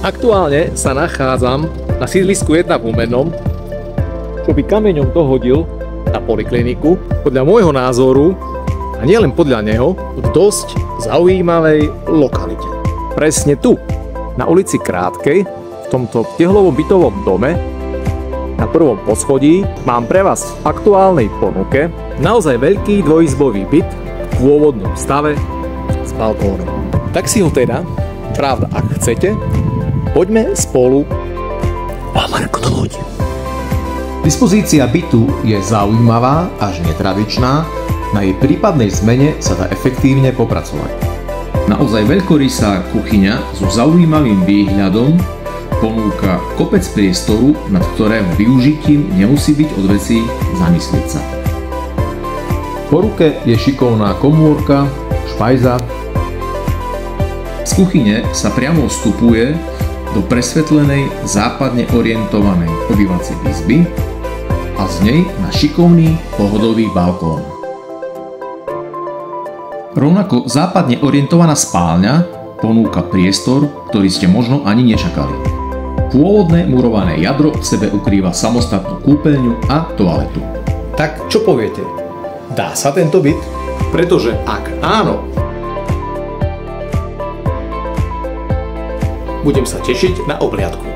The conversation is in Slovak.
Aktuálne sa nachádzam na sídlisku 1 v Humennom, čo by kameňom to hodil na polikliniku, podľa môjho názoru, a nielen podľa neho, v dosť zaujímavej lokalite. Presne tu, na ulici Krátkej, v tomto tehlovom bytovom dome, na prvom poschodí, mám pre vás v aktuálnej ponuke naozaj veľký dvojizbový byt v pôvodnom stave s balkónom. Tak si ho teda, pravda, ak chcete, poďme spolu omarknúť. Dispozícia bytu je zaujímavá až netradičná, na jej prípadnej zmene sa dá efektívne popracovať. Naozaj veľkorysá kuchyňa so zaujímavým výhľadom ponúka kopec priestoru, nad ktorého využitím nemusí byť od vecí zamyslieť sa. Po ruke je šikovná komórka, špajza. Z kuchyne sa priamo vstupuje do presvetlenej západne orientovanej obývacej izby a z nej na šikovný pohodový balkón. Rovnako západne orientovaná spálňa ponúka priestor, ktorý ste možno ani nečakali. Pôvodné murované jadro v sebe ukrýva samostatnú kúpeľňu a toaletu. Tak čo poviete? Dá sa tento byt? Pretože ak áno, budem sa tešiť na obhliadku.